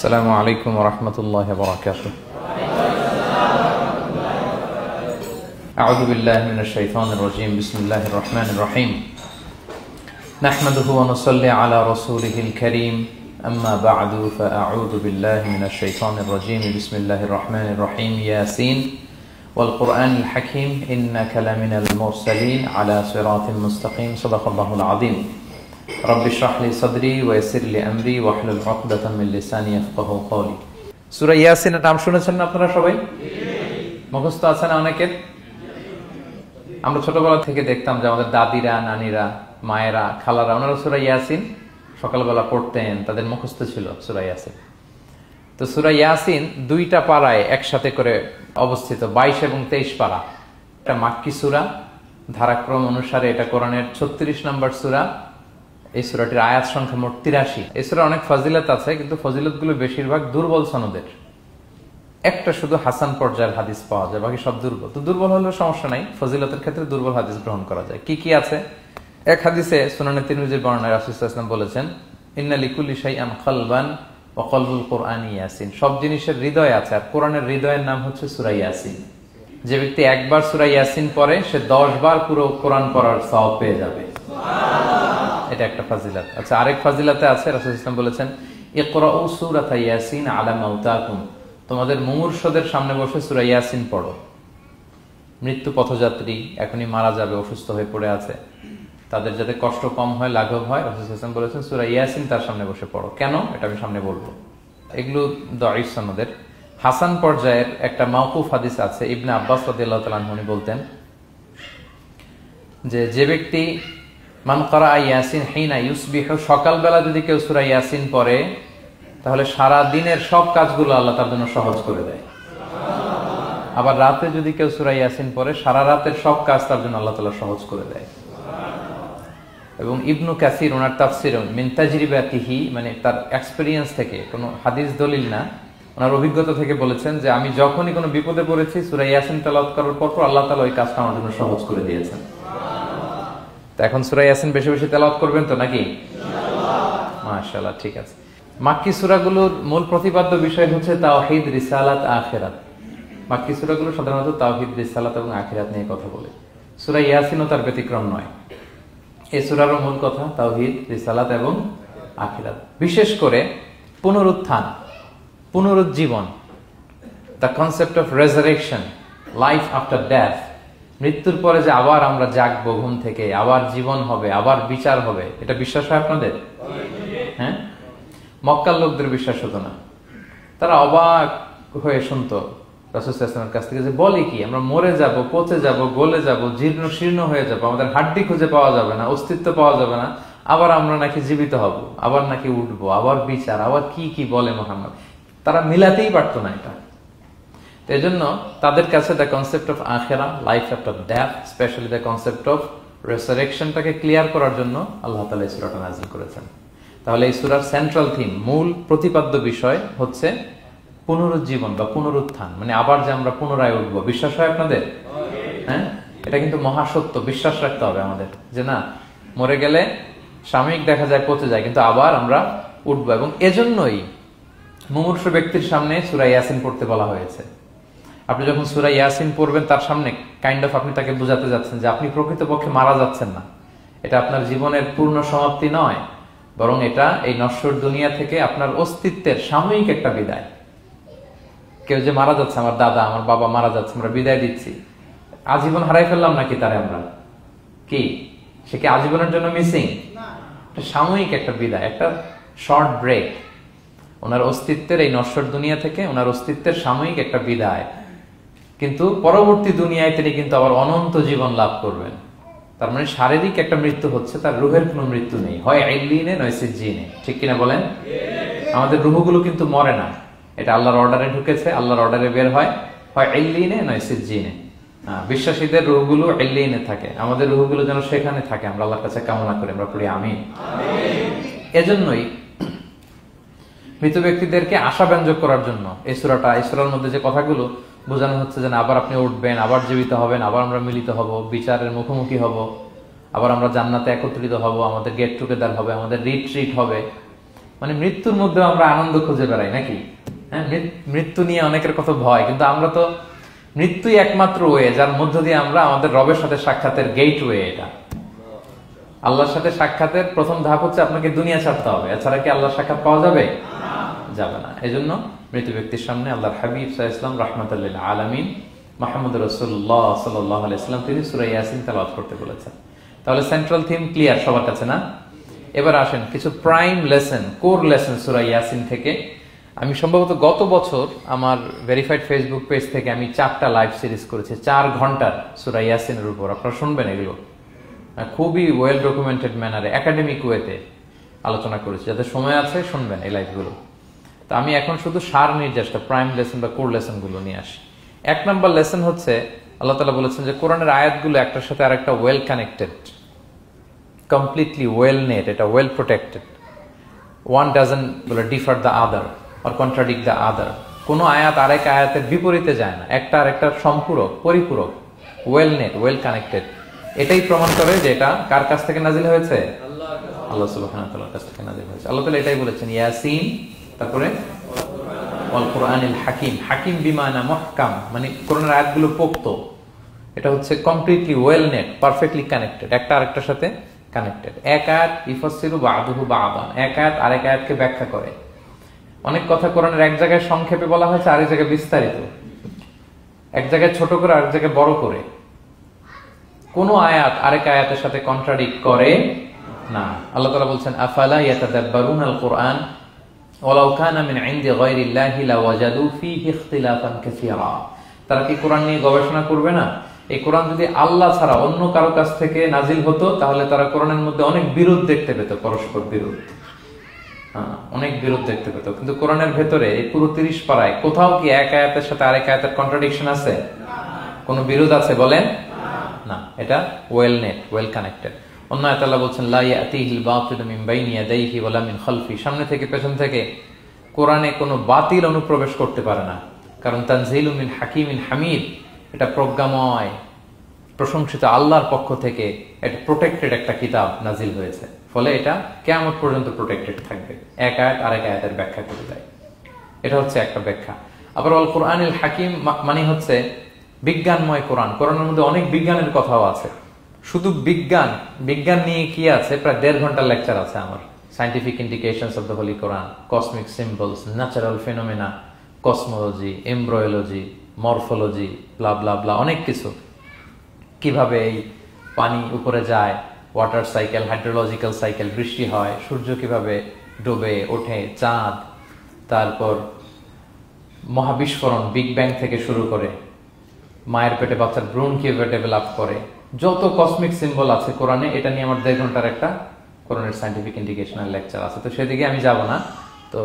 السلام عليكم ورحمة الله وبركاته. أعوذ بالله من الشيطان الرجيم. بسم الله الرحمن الرحيم. نحمده ونصلي على رسوله الكريم. أما بعد فأعوذ بالله من الشيطان الرجيم. بسم الله الرحمن الرحيم. ياسين والقرآن الحكيم إنك لمن المرسلين على صراط مستقيم. صدق الله العظيم. رب اشرح لي صدري ويسر لي امري واحلل عقدة من لساني يفقهوا قولي. সূরা ইয়াসিনের নাম শুনেছেন না আপনারা সবাই? মুখস্থ আছে না অনেকের? আমরা ছোটবেলা থেকে দেখতাম যে আমাদের দাদিরা, নানিরা, মায়েরা, খালারা ওনারা সূরা ইয়াসিন সকালবেলা পড়তেন, তাদের মুখস্থ ছিল সূরা ইয়াসিন। তো সূরা ইয়াসিন দুইটা পারায় একসাথে করে অবস্থিত, 22 এবং 23 পারা। এটা মাক্কি সূরা, ধারাক্রম অনুসারে এটা কোরআনের 36 নম্বর সূরা। এই সূরাটির আয়াত সংখ্যা মোট 83। এই সূরা অনেক ফজিলত আছে, কিন্তু ফজিলতগুলো বেশিরভাগ দুর্বল সনদের। একটা শুধু হাসান পর্যায়ের হাদিস পাওয়া যায়, বাকি সব দুর্বল। তো দুর্বল হলেও সমস্যা নাই, ফজিলতের ক্ষেত্রে দুর্বল হাদিস গ্রহণ করা যায়। কি কি আছে? এক হাদিসে সুনানে তিরমিজির বর্ণনায় রাসূল সাল্লাল্লাহু আলাইহি ওয়াসাল্লাম বলেছেন, ইন্না লিকুল্লি শাইআন কলবান ওয়া কলবুল কুরআনি ইয়াসিন। সব জিনিসের হৃদয় আছে, আর কোরআনের হৃদয়ের নাম হচ্ছে সূরা ইয়াসিন। যে ব্যক্তি একবার সূরা ইয়াসিন পড়ে, সে 10 বার পুরো কোরআন পড়ার সওয়াব পেয়ে যাবে। এটা একটা ফাজিলত। আচ্ছা, আরেক ফাজিলাতে আছে, রাসূল সাল্লাল্লাহু আলাইহি ওয়াসাল্লাম বলেছেন, ইকরাউ সূরাতা ইয়াসিন আলা মাউতাকুম। তোমাদের মুমূর্ষদের সামনে বসে সূরা ইয়াসিন পড়ো। মৃত্যু পথযাত্রী এখনই মারা যাবে, অসুস্থ হয়ে পড়ে আছে, তাদের যাতে কষ্ট কম হয়, লাঘব হয়, রাসূল সাল্লাল্লাহু আলাইহি ওয়াসাল্লাম বলেছেন সূরা ইয়াসিন তার সামনে বসে পড়ো। কেন? এটা আমি সামনে বলবো। এগুলো দাঈফ সনদের। হাসান পর্যায়ের একটা মাওকুফ হাদিস আছে, ইবনে আব্বাস রাদিয়াল্লাহু তাআলা আনহু বলতেন যে ব্যক্তি মান ক্বারা ইয়াসিন হিনা ইউসবিহু, সকালবেলা যদি কেউ সূরা ইয়াসিন পড়ে, তাহলে সারা দিনের সব কাজগুলো আল্লাহ তার জন্য সহজ করে দেয়। আবার রাতে যদি কেউ সূরা ইয়াসিন পড়ে, সারা রাতের সব কাজ তার জন্য আল্লাহ তাআলা সহজ করে দেয়। এবং ইবনু কাসির ওনার তাফসিরে মিন তাজরিবাতিহি, মানে তার এক্সপেরিয়েন্স থেকে, কোনো হাদিস দলিল না, ওনার অভিজ্ঞতা থেকে বলেছেন যে আমি যখনই কোনো বিপদে পড়েছি, সূরা ইয়াসিন তেলাওয়াত করার পর আল্লাহ তাআলা ওই কাজটা আমার জন্য সহজ করে দিয়েছেন। তো এখন সূরা ইয়াসিন বেশি বেশি তেলাওয়াত করবেন তো নাকি? ইনশাআল্লাহ। মাশাআল্লাহ, ঠিক আছে। মাক্কি সূরাগুলোর মূল প্রতিপাদ্য বিষয় হচ্ছে তাওহীদ, রিসালাত, আখিরাত। মাক্কি সূরাগুলো সাধারণত তাওহীদ, রিসালাত এবং আখিরাত নিয়ে কথা বলে। সূরা ইয়াসিনও তার ব্যতিক্রম নয়। এই সূরারও মূল কথা তাওহীদ, রিসালাত এবং আখিরাত। বিশেষ করে পুনরুত্থান, পুনরুজ্জীবন, the concept of resurrection, life after death, মৃত্যুর পরে যে আবার আমরা জাগবো ঘুম থেকে, আবার জীবন হবে, আবার বিচার হবে, এটা বিশ্বাস হয় আপনাদের? হ্যাঁ, মক্কার লোকদের বিশ্বাস হতো না। তারা অবাক হয়ে শুনতো রাসূল সাল্লাল্লাহু আলাইহি ওয়াসাল্লামের কাছ থেকে যে বলে কি, আমরা মরে যাব, পচে যাব, গলে যাব, জীর্ণ শীর্ণ হয়ে যাব, আমাদের হাড্ডি খুঁজে পাওয়া যাবে না, অস্তিত্ব পাওয়া যাবে না, আবার আমরা নাকি জীবিত হব, আবার নাকি উঠবো, আবার বিচার, আবার কি কি বলে মুহাম্মদ। তারা মিলাতেই পারতো না এটা। এই জন্য তাদের কাছে দ্য কনসেপ্ট অফ আখিরা, life after death, specially the concept of রেসারেকশনটাকে ক্লিয়ার করার জন্য আল্লাহ তাআলা এই সূরাটা নাযিল করেছেন। তাহলে এই সূরার সেন্ট্রাল থিম, মূল প্রতিপাদ্য বিষয় হচ্ছে পুনরুজ্জীবন বা পুনরুত্থান, মানে আবার যে আমরা পুনরায় উঠবো। বিশ্বাস হয় আপনাদের? হ্যাঁ, এটা কিন্তু মহাসত্য, বিশ্বাস রাখতে হবে আমাদের যে না, মরে গেলে সাময়িক দেখা যায় পচে যায়, কিন্তু আবার আমরা উঠবো। এবং এজন্যই মুমূর্ষু ব্যক্তির সামনে সূরা ইয়াসিন পড়তে বলা হয়েছে। আপনি যখন সূরা ইয়াসিন পড়বেন, তার সামনে কাইন্ড অফ আপনি তাকে বোঝাতে যাচ্ছেন যে আপনি প্রকৃতপক্ষে মারা যাচ্ছেন না, এটা আপনার জীবনের পূর্ণ সমাপ্তি নয়, বরং এটা এই নশ্বর দুনিয়া থেকে আপনার অস্তিত্বের সাময়িক একটা বিদায়। কেউ যে মারা যাচ্ছে, আমার দাদা, আমার বাবা মারা যাচ্ছে, আমরা বিদায় দিচ্ছি, আজীবন হারাই ফেললাম নাকি তারে আমরা? কি সে কি আজীবনের জন্য মিসিং? সাময়িক একটা বিদায়, একটা শর্ট ব্রেক। ওনার অস্তিত্বের এই নশ্বর দুনিয়া থেকে ওনার অস্তিত্বের সাময়িক একটা বিদায়, কিন্তু পরবর্তী দুনিয়ায় তিনি কিন্তু আবার অনন্ত জীবন লাভ করবেন। তার মানে শারীরিক একটা মৃত্যু হচ্ছে, তার রুহের কোনো মৃত্যু নেই, হয় ইল্লিনে নয় সিজ্জিনে। ঠিক কিনা বলেন? আমাদের রুহগুলো কিন্তু মরে না, এটা আল্লাহর অর্ডারে ঢুকেছে, আল্লাহর অর্ডারে বের হয়, হয় ইল্লিনে নয় সিজ্জিনে। বিশ্বাসীদের রুহগুলো ইল্লিনে থাকে, আমাদের রুহগুলো যেন সেখানে থাকে, আমরা আল্লাহর কাছে কামনা করি, আমরা পড়ি আমিন। এজন্যই মৃত ব্যক্তিদেরকে আশাব্যঞ্জক করার জন্য এই সূরার মধ্যে যে কথাগুলো বোঝানো হচ্ছে যে আবার আপনি উঠবেন, আবার জীবিত হবেন, আবার আমরা মিলিত হব, বিচারের মুখোমুখি হব, আবার আমরা জান্নাতে একত্রিত হব, আমাদের গেট টুগেদার হবে, আমাদের রিট্রিট হবে, মানে মৃত্যুর মধ্যে আমরা আনন্দ খুঁজে বেড়াই নাকি? হ্যাঁ, মৃত্যু নিয়ে অনেকের কত ভয়, কিন্তু আমরা তো মৃত্যুই একমাত্র ওয়ে যার মধ্য দিয়ে আমরা আমাদের রবের সাথে সাক্ষাতের গেট ওয়ে। এটা আল্লাহর সাথে সাক্ষাতের প্রথম ধাপ হচ্ছে আপনাকে দুনিয়া ছাড়তে হবে, এছাড়া কি আল্লাহর সাক্ষাৎ পাওয়া যাবে? যাবে না। এই জন্য মৃত ব্যক্তির সামনে আল্লাহর হাবিব সাল্লাল্লাহু আলাইহি ওয়াসাল্লাম রাহমাতুল লিল আলামিন মুহাম্মদ রাসূলুল্লাহ সাল্লাল্লাহু আলাইহি ওয়াসাল্লাম তিনি সূরা ইয়াসিন তেলাওয়াত করতে বলেছেন। তাহলে সেন্ট্রাল থিম ক্লিয়ার সবার কাছে না? এবার আসেন কিছু প্রাইম লেসন, কোর লেসন সূরা ইয়াসিন থেকে। আমি সম্ভবত গত বছর আমার ভেরিফাইড ফেসবুক পেজ থেকে আমি 4টা লাইভ সিরিজ করেছি 4 ঘন্টার সূরা ইয়াসিনের উপর। আপনারা শুনবেন, এগুলো খুবই ওয়েল ডকুমেন্টেড ম্যানারে একাডেমিক ওয়েতে আলোচনা করেছি। যাদের সময় আছে শুনবেন এই লাইভগুলো। তো আমি এখন শুধু সার নির্যাসটা প্রাইম লেসন বা কোর লেসন গুলো নিয়ে আসি। 1 নম্বর লেসন হচ্ছে আল্লাহ তাআলা বলেছেন যে কোরআনের আয়াতগুলো একটার সাথে আরেকটা well connected, completely well knit, এটা well protected. One doesn't differ the other or contradict the other. কোনো আয়াত আরেক আয়াতের বিপরীতে যায় না, একটা আরেকটা সম্পূরক, পরিপূরক, ওয়েল নেট, ওয়েল কানেক্টেড। এটাই প্রমাণ করে যে এটা কার কাছ থেকে নাজিল হয়েছে? আল্লাহ সুবহানাহু ওয়া তাআলার কাছ থেকে নাজিল হয়েছে। আল্লাহ তাআলা এটাই বলেছেন ইয়াসিন, তারপরে ওয়াল কুরআনিল হাকিম। হাকিম বিমানা মুহকাম, মানে কোরআনের আয়াতগুলো পোক্ত। এটা হচ্ছে completely well net, perfectly connected, একটা আরেকটার সাথে কানেক্টেড। এক আয়াত ইফাসসিরু বা'দুহু বা'দান, এক আয়াত আরেক আয়াতকে ব্যাখ্যা করে। অনেক কথা কোরআনের এক জায়গায় সংক্ষেপে বলা হয়েছে, আরেক জায়গায় বিস্তারিত, এক জায়গায় ছোট করে আরেক জায়গায় বড় করে। কোন আয়াত আরেক আয়াতের সাথে কন্ট্রাডিক্ট করে না। আল্লাহ তাআলা বলছেন আফালা ইয়াতাদাব্বারুনাল কুরআন ওয়ালাউ কানা মিন ইনদি গায়রিল্লাহি লাওয়াজাদু ফীহি ইখতিলাফান কাসীরা। তারা কি কোরআন নিয়ে গবেষণা করবে না? এই কোরআন যদি আল্লাহ ছাড়া অন্য কারো কাছ থেকে নাজিল হতো তাহলে তারা কোরআনের মধ্যে অনেক বিরোধ দেখতে পেত, পরস্পর বিরোধ, অনেক বিরোধ দেখতে পেত। কিন্তু কোরআনের ভেতরে এই পুরো 30 পারায় কোথাও কি এক আয়াতের সাথে আরেক আয়াতের কন্ট্রাডিকশন আছে? কোন বিরোধ আছে বলেন? না, এটা ওয়েল নেট, ওয়েল কানেক্টেড। অন্য আয়াতে আল্লাহ বলছেন লা ইয়াতিহিল বাতিলু মিন বাইনি ইয়াদাইহি ওয়ালা মিন খালফি। সামনে থেকে পেছন থেকে কোরআনে কোনো বাতিল অনুপ্রবেশ করতে পারে না, কারণ তানজিলু মিন হাকিমিন হামিদ, এটা প্রজ্ঞাময় প্রশংসিত আল্লাহর পক্ষ থেকে এটা প্রোটেক্টেড একটা কিতাব নাজিল হয়েছে। ফলে এটা কিয়ামত পর্যন্ত প্রোটেক্টেড থাকবে। এক আয়াত আরেক আয়াতের ব্যাখ্যা করে দেয়, এটা হচ্ছে একটা ব্যাখ্যা। আবার আল কুরআনিল হাকিম মানে হচ্ছে বিজ্ঞানময় কোরআন। কোরআনের মধ্যে অনেক বিজ্ঞানের কথাও আছে। শুধু বিজ্ঞান নিয়ে কি আছে, প্রায় 1.5 ঘন্টার লেকচার আছে আমার। Scientific indications of the holy Quran, cosmic symbols, natural phenomena, cosmology, embryology, morphology, blah blah blah, অনেক কিছু। কিভাবে এই পানি উপরে যায়, ওয়াটার সাইকেল, হাইড্রোলজিক্যাল সাইকেল, বৃষ্টি হয়, সূর্য কিভাবে ডুবে ওঠে, চাঁদ, তারপর মহাবিস্ফোরণ, বিগ ব্যাং থেকে শুরু করে মায়ের পেটে বাচ্চার ভ্রূণ কিভাবে ডেভেলপ করে, যত কসমিক সিম্বল আছে কোরআনে, এটা নিয়ে আমার 1.5 ঘন্টার একটা কোরআনের সায়েন্টিফিক ইন্ডিকেশনাল লেকচার আছে। তো সেদিকে আমি যাব না। তো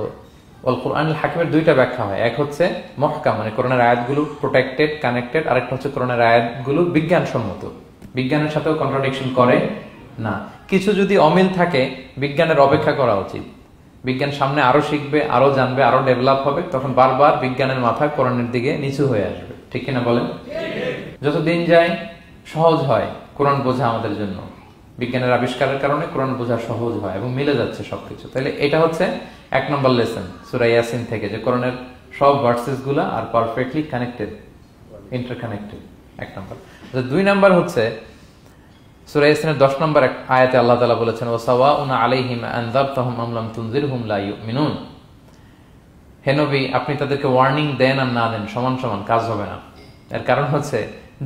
আল কুরআনুল হাকিমের 2টা ব্যাখ্যা হয়। এক হচ্ছে মুহকাম, মানে কোরআনের আয়াতগুলো প্রোটেক্টেড, কানেক্টেড। আরেকটা হচ্ছে কোরআনের আয়াতগুলো বিজ্ঞানসম্মত, বিজ্ঞানের সাথেও কন্ট্রাডিকশন করে না। কিছু যদি অমিল থাকে, বিজ্ঞানের অপেক্ষা করা উচিত। বিজ্ঞান সামনে আরো শিখবে, আরো জানবে, আরো ডেভেলপ হবে, তখন বারবার বিজ্ঞানের মাথা কোরআনের দিকে নিচু হয়ে আসবে। ঠিক কিনা বলেন? যত দিন যায় সহজ হয় কোরআন বোঝা আমাদের জন্য। বিজ্ঞানের আবিষ্কারের কারণে কোরআন বোঝা সহজ হয় এবং মিলে যাচ্ছে সবকিছু। তাহলে এটা হচ্ছে 1 নম্বর লেসন সূরা ইয়াসিন থেকে, যে কোরআনের সব ভার্সেস গুলা আর পারফেক্টলি কানেক্টেড, ইন্টারকানেক্টেড। 1 নম্বর। 2 নম্বর হচ্ছে সূরা ইয়াসিনের 10 নম্বর আয়াতে আল্লাহ তাআলা বলেছেন ওয়াসাওয়াউন আলাইহিম আনযারতাহুম আম লাম তুনজিরহুম লা ইউমিনুন। হে নবী, আপনি তাদেরকে ওয়ার্নিং দেন আর না দেন সমান সমান, কাজ হবে না। এর কারণ হচ্ছে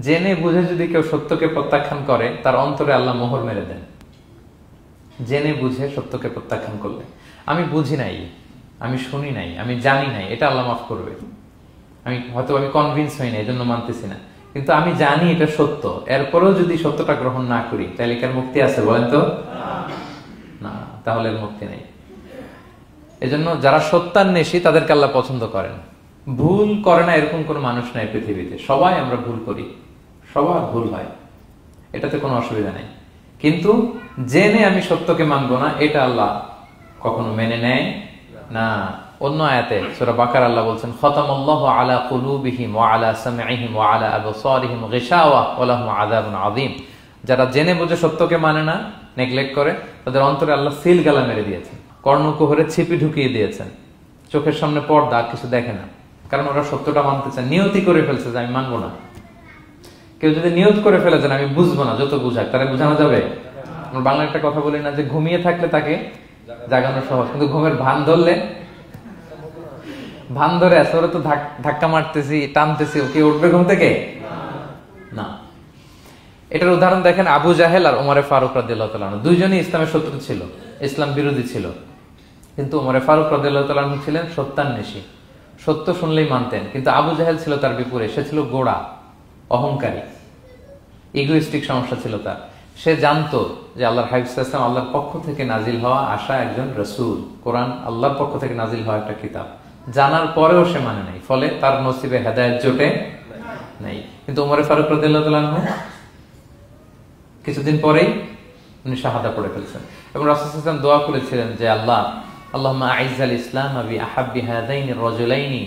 জেনে বুঝে যদি কেউ সত্যকে প্রত্যাখ্যান করে, তার অন্তরে আল্লাহ মোহর মেরে দেন। জেনে বুঝে সত্যকে প্রত্যাখ্যান করলে, আমি বুঝি নাই, আমি শুনি নাই, আমি জানি নাই, এটা আল্লাহ মাফ করবে। আমি কনভিন্স হই না, এই জন্য মানতেছি না, কিন্তু আমি জানি এটা সত্য, এরপরেও যদি সত্যটা গ্রহণ না করি, তাহলে কার মুক্তি আছে বলেন তো? না, তাহলে মুক্তি নেই। এজন্য যারা সত্যান্বেষী তাদেরকে আল্লাহ পছন্দ করেন। ভুল করে না এরকম কোন মানুষ নাই পৃথিবীতে। সবাই আমরা ভুল করি, সবার ভুল হয়, এটাতে কোনো অসুবিধা নেই। কিন্তু জেনে আমি সত্যকে মানবো না, এটা আল্লাহ কখনো মেনে নেয় না। অন্য আয়াতে সূরা বাকারা আল্লাহ বলছেন খতামাল্লাহু আলা কুলুবিহিম ওয়া আলা সামঈহিম ওয়া আলা আবসারিহিম গিশাওয়া ওয়া লাহুম আযাবুন আযীম। যারা জেনে বুঝে সত্যকে মানে না, নেগলেক্ট করে, তাদের অন্তরে আল্লাহ সিল গালা মেরে দিয়েছেন। কর্ণকুহরে ছিপি ঢুকিয়ে দিয়েছেন, চোখের সামনে পর্দা, আর কিছু দেখে না, কারণ ওরা সত্যটা মানতে চায়, নিয়তি করে ফেলছে যে আমি মানবো না। কেউ যদি নিয়ত করে ফেলে যে আমি বুঝবো না, যত বুঝাক তারা বুঝানো যাবে। আমরা বাংলা একটা কথা বলি না যে ঘুমিয়ে থাকলে তাকে জাগানো সহজ, কিন্তু ঘুমের ভান ধরে আছে, ওরা তো ধাক্কা মারতেছি, টানতেছি, ওকে উঠবে ঘুম থেকে না। এটার উদাহরণ দেখেন আবু জাহেল আর ওমরে ফারুক রাদিয়াল্লাহু তাআলা আনহু, দুইজনই ইসলামের শত্রু ছিল, ইসলাম বিরোধী ছিল, কিন্তু ওমরে ফারুক রাদিয়াল্লাহু তাআলা আনহু ছিলেন সত্যান্বেষী, সত্য শুনলেই মানতেন। কিন্তু আবু জাহেল ছিল তার বিপরীত, সে ছিল গোড়া, অহংকারী, ইগোইস্টিক সমস্যা ছিল তার। সে জানতো যে আল্লাহর হাবিব সাল্লাল্লাহু আলাইহি ওয়াসাল্লাম আল্লাহর পক্ষ থেকে নাজিল হওয়া আসা একজন রাসূল, কোরআন আল্লাহর পক্ষ থেকে নাজিল হওয়া একটা কিতাব, জানার পরেও সে মানে নাই, ফলে তার নসিবে হেদায়েত জোটে নাই। কিন্তু ওমর ফারুক রাদিয়াল্লাহু তাআলা আনহু কিছুদিন পরেই উনি শাহাদা পড়ে ফেলছেন, এবং রাসূল সাল্লাল্লাহু আলাইহি ওয়াসাল্লাম দোয়া করেছিলেন যে আল্লাহ আল্লাহুম্মা আইজ্জাল ইসলাম বি আহাব্বি হাযাইনি রাজুলাইনি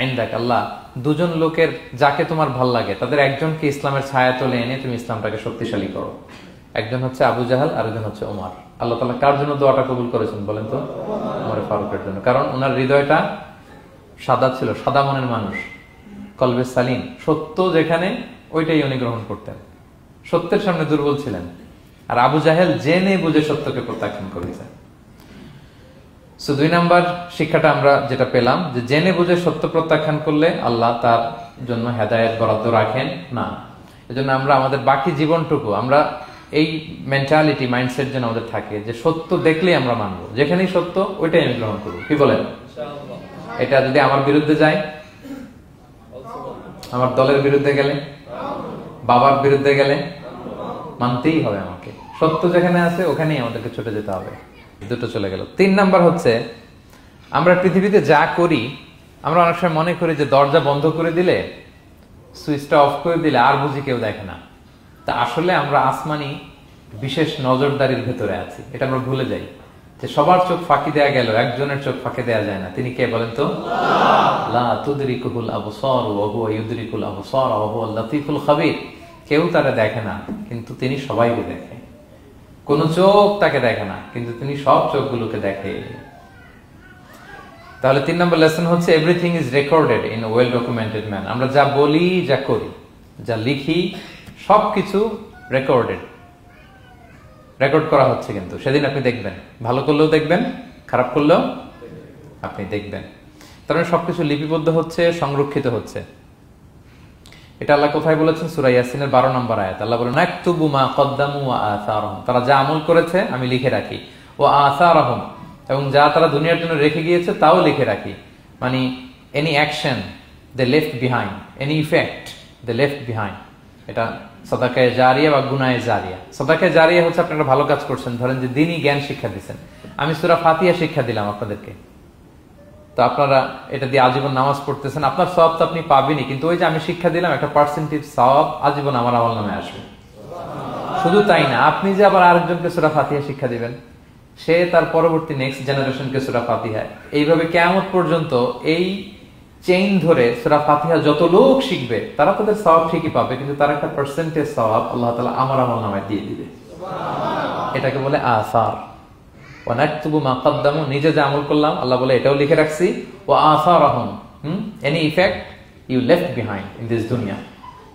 ইনদাক, আল্লাহ দুজন লোকের যাকে তোমার ভাল লাগে তাদের একজনকে ইসলামের ছায়া তলে এনে তুমি ইসলামটাকে শক্তিশালী করো। একজন হচ্ছে আবু জাহাল, আর একজন হচ্ছে ওমর। আল্লাহ তাআলা কার জন্য দোয়াটা কবুল করেছেন বলেন তো? ওমর ফারুকের জন্য, কারণ ওনার হৃদয়টা সাদা ছিল, সাদা মনের মানুষ, কলবে সালিম, সত্য যেখানে ওইটাই উনি গ্রহণ করতেন, সত্যের সামনে দুর্বল ছিলেন। আর আবু জাহেল জেনে বুঝে সত্যকে প্রত্যাখ্যান করেছেন। সো 2 নাম্বার শিক্ষাটা আমরা যেটা পেলাম, যে জেনে বুঝে সত্য প্রত্যাখ্যান করলে আল্লাহ তার জন্য হেদায়েত বরাদ্দ রাখেন না। এজন্য আমরা আমাদের বাকি জীবনটুকু আমরা এই মেন্টালিটি, মাইন্ডসেট যেন আমাদের থাকে যে সত্য দেখলেই আমরা মানবো, যেখানেই সত্য ওইটাই আমি গ্রহণ করবো। কি বলেন? এটা যদি আমার বিরুদ্ধে যায়, আমার দলের বিরুদ্ধে গেলে, বাবার বিরুদ্ধে গেলে, মানতেই হবে আমাকে। সত্য যেখানে আছে ওখানেই আমাদেরকে ছুটে যেতে হবে। দুটো চলে গেল। 3 নাম্বার হচ্ছে, আমরা পৃথিবীতে যা করি আমরা অনেক সময় মনে করি যে দরজা বন্ধ করে দিলে, সুইচটা অফ করে দিলে আর বুঝি কেউ দেখে না। তা আসলে আমরা আসমানি বিশেষ নজরদারির ভেতরে আছি, এটা আমরা ভুলে যাই যে সবার চোখ ফাঁকি দেয়া গেল, একজনের চোখ ফাঁকি দেয়া যায় না। তিনি কে বলেন তো? লা তুদরিকুল আবসার ওয়া হুয়া ইউদরিকুল আবসার ওয়া হুয়াল লাতীফুল খাবীর। কেউ তারে দেখে না, কিন্তু তিনি সবাইকে দেখে। কোন চোখ তাকে দেখে না, কিন্তু তিনি সব চোখগুলোকে দেখে। তাহলে 3 নম্বর লেসন হচ্ছে, everything is recorded in well documented man. আমরা যা বলি, যা করি, যা লিখি, সবকিছু রেকর্ড করা হচ্ছে। কিন্তু সেদিন আপনি দেখবেন, ভালো করলেও দেখবেন, খারাপ করলেও আপনি দেখবেন। তার মানে সবকিছু লিপিবদ্ধ হচ্ছে, সংরক্ষিত হচ্ছে। এটা আল্লাহ কোথায় বলেছেন? সূরা ইয়াসিনের 12 নম্বর আয়াত। আল্লাহ বলেন, নাকতুবু মা কদ্দামু ওয়া আসারহুম, তারা যা আমল করেছে আমি লিখে রাখি, ওয়া আসারহুম, এবং যা তারা দুনিয়ার জন্য রেখে গিয়েছে তাও লিখে রাখি। মানে এনি অ্যাকশন দে লেফট বিহাইন্ড, এনি ইফেক্ট দে লেফট বিহাইন্ড। এটা সাদাকায়ে জারিয়া বা গুনায়ে জারিয়া। সাদাকায়ে জারিয়া হচ্ছে আপনি একটা ভালো কাজ করছেন, ধরেন যে দ্বীনি জ্ঞান শিক্ষা দিচ্ছেন, আমি সূরা ফাতিহা শিক্ষা দিলাম আপনাদেরকে, তো আপনারা এটা দিয়ে আজীবন নামাজ পড়তেছেন, আপনার সওয়াব তো আপনি পাবেনই, কিন্তু ওই যে আমি শিক্ষা দিলাম একটা পার্সেন্টেজ সওয়াব আজীবন আমার আমল নামে আসবে। শুধু তাই না, আপনি যে আবার আরেকজনকে সূরা ফাতিহা শিক্ষা দিবেন, সে তার পরবর্তী নেক্সট জেনারেশনকে সূরা ফাতিহা, এইভাবে কিয়ামত পর্যন্ত এই চেইন ধরে সূরা ফাতিহা যত লোক শিখবে তারা তাদের সওয়াব ঠিকই পাবে, কিন্তু তার একটা পার্সেন্টেজ সওয়াব আল্লাহ তাআলা আমার আমল নামায় দিয়ে দিবে। এটাকে বলে আসার। ওয়া নাকতুবু মা কদ্দামু, নিজে যে আমল করলাম আল্লাহ বলে এটাও লিখে রাখছি, ওয়া আসারহুম, any effect you left behind in this দুনিয়া,